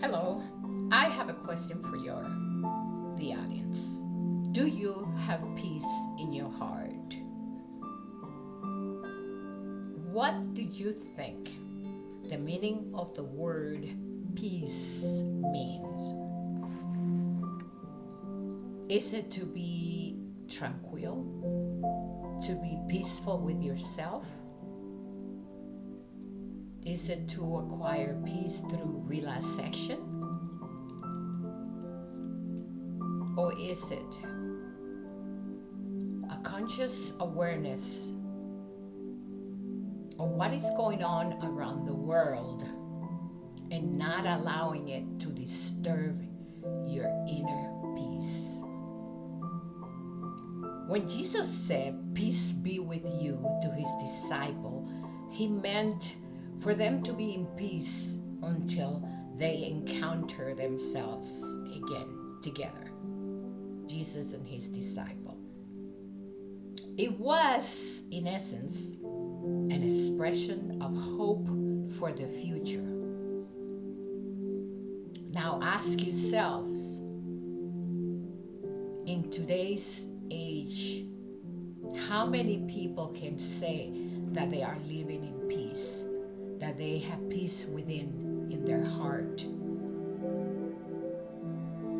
Hello, I have a question for the audience. Do you have peace in your heart? What do you think the meaning of the word peace means? Is it to be tranquil? To be peaceful with yourself? Is it to acquire peace through relaxation? Or is it a conscious awareness of what is going on around the world and not allowing it to disturb your inner peace? When Jesus said, "Peace be with you," to his disciple, he meant for them to be in peace until they encounter themselves again together, Jesus and his disciple. It was, in essence, an expression of hope for the future. Now ask yourselves, in today's age, how many people can say that they are living in peace, that they have peace within in their heart?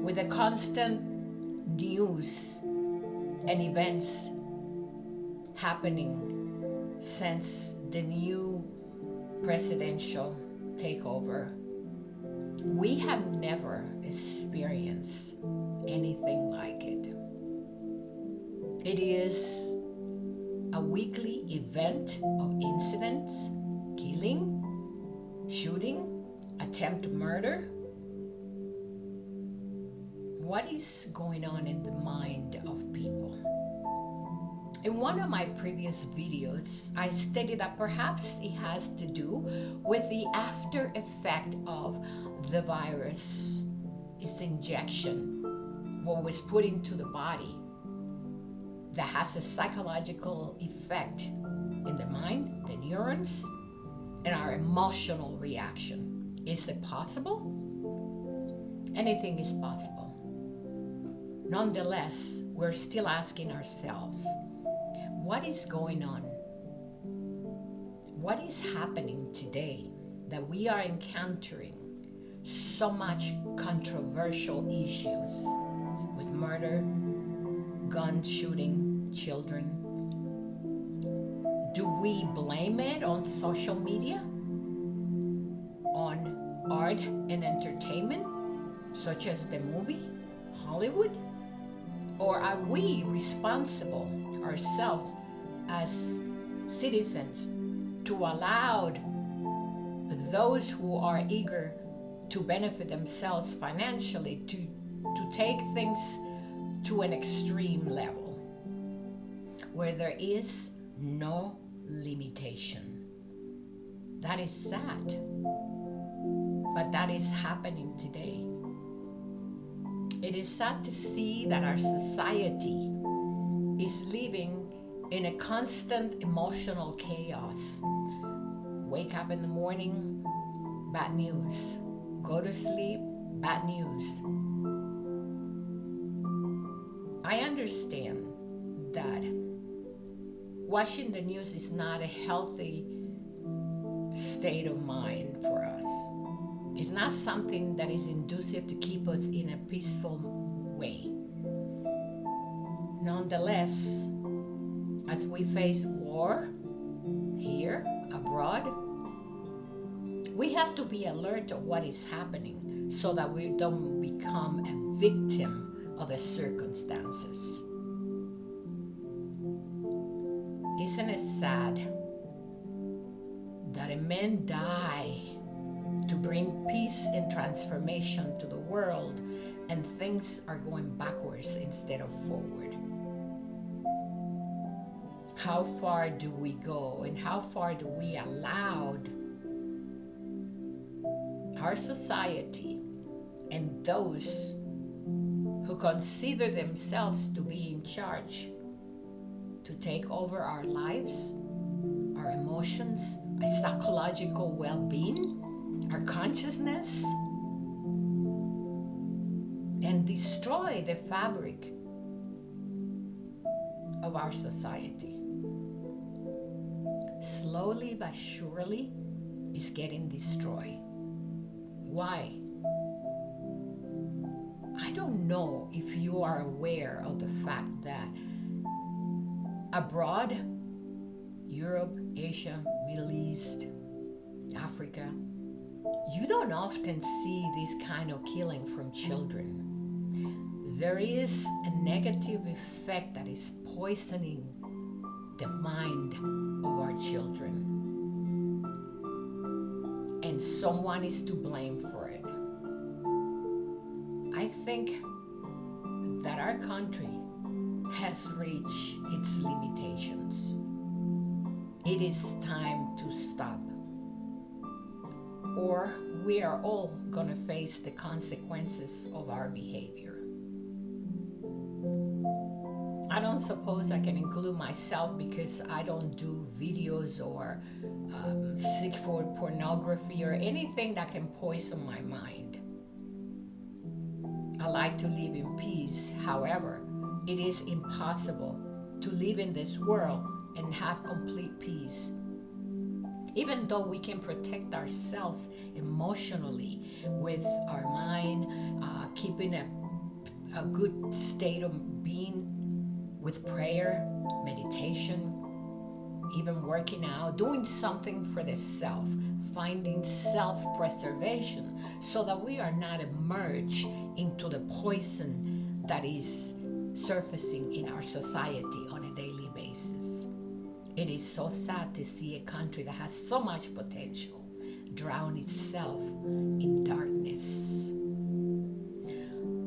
With the constant news and events happening since the new presidential takeover, we have never experienced anything like it. It is a weekly event of incidents, killing, shooting, attempt murder. What is going on in the mind of people? In one of my previous videos, I stated that perhaps it has to do with the after effect of the virus, its injection, what was put into the body, that has a psychological effect in the mind, the neurons, and our emotional reaction. Is it possible? Anything is possible. Nonetheless, we're still asking ourselves, what is going on? What is happening today that we are encountering so much controversial issues with murder, gun shooting, children? Do we blame it on social media? On art and entertainment, such as the movie, Hollywood? Or are we responsible ourselves as citizens to allow those who are eager to benefit themselves financially to take things to an extreme level where there is no limitation? That is sad, but that is happening today. It is sad to see that our society is living in a constant emotional chaos. Wake up in the morning, bad news. Go to sleep, bad news. I understand that watching the news is not a healthy state of mind for us. It's not something that is conducive to keep us in a peaceful way. Nonetheless, as we face war here, abroad, we have to be alert of what is happening so that we don't become a victim of the circumstances. Isn't it sad that a man die to bring peace and transformation to the world, and things are going backwards instead of forward? How far do we go, and how far do we allow our society and those who consider themselves to be in charge to take over our lives, our emotions, our psychological well-being, our consciousness? destroy the fabric of our society. Slowly but surely, it's getting destroyed. Why? I don't know if you are aware of the fact that abroad, Europe, Asia, Middle East, Africa, you don't often see this kind of killing from children. There is a negative effect that is poisoning the mind of our children. And someone is to blame for it. I think that our country has reached its limitations. It is time to stop, or we are all going to face the consequences of our behavior. I don't suppose I can include myself because I don't do videos or seek for pornography or anything that can poison my mind. I like to live in peace. However, it is impossible to live in this world and have complete peace. Even though we can protect ourselves emotionally with our mind, keeping a good state of being with prayer, meditation, even working out, doing something for the self, finding self-preservation so that we are not immersed into the poison that is surfacing in our society on a daily basis. It is so sad to see a country that has so much potential drown itself in darkness.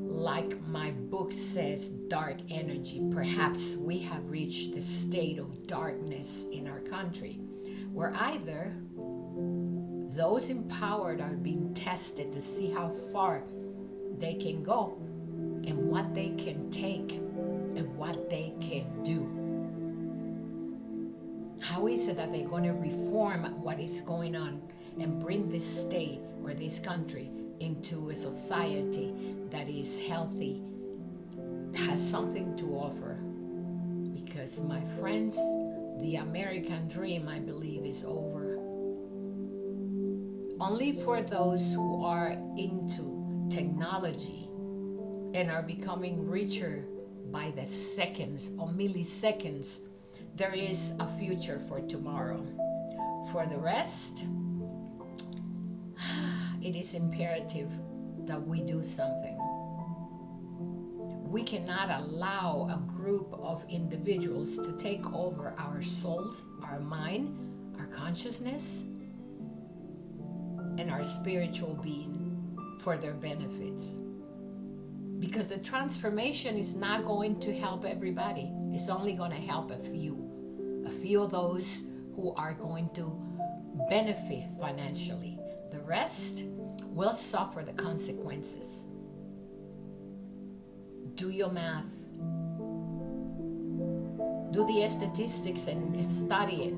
Like my book says, dark energy. Perhaps we have reached the state of darkness in our country, where either those empowered are being tested to see how far they can go and what they can take and what they can do. How is it that they're going to reform what is going on and bring this state or this country into a society that is healthy, has something to offer? Because my friends, the American dream, I believe, is over. Only for those who are into technology and are becoming richer by the seconds or milliseconds, there is a future for tomorrow. For the rest, it is imperative that we do something. We cannot allow a group of individuals to take over our souls, our mind, our consciousness, and our spiritual being for their benefits. Because the transformation is not going to help everybody. It's only going to help a few of those who are going to benefit financially. The rest will suffer the consequences. Do your math. Do the statistics and study it.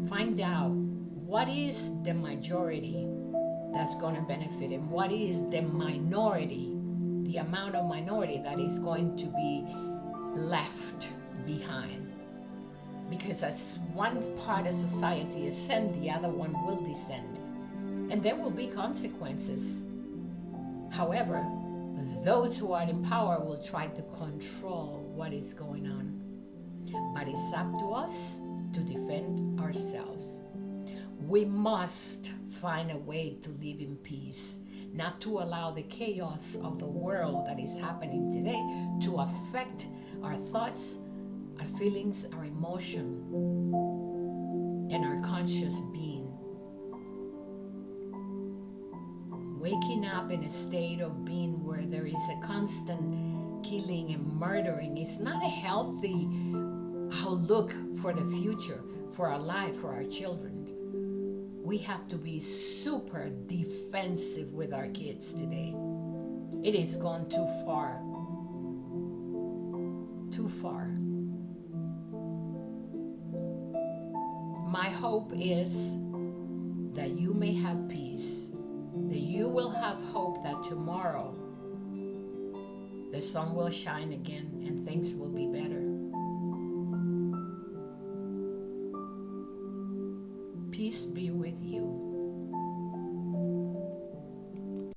Find out what is the majority that's going to benefit and what is the minority, the amount of minority that is going to be left behind. Because as one part of society ascends, the other one will descend. And there will be consequences. However, those who are in power will try to control what is going on. But it's up to us to defend ourselves. We must find a way to live in peace, not to allow the chaos of the world that is happening today to affect our thoughts, our feelings, our emotion, and our conscious being. Waking up in a state of being where there is a constant killing and murdering is not a healthy outlook for the future, for our life, for our children. We have to be super defensive with our kids today. It has gone too far. Too far. My hope is that you may have peace, that you will have hope that tomorrow The sun will shine again and things will be better. Peace be with you.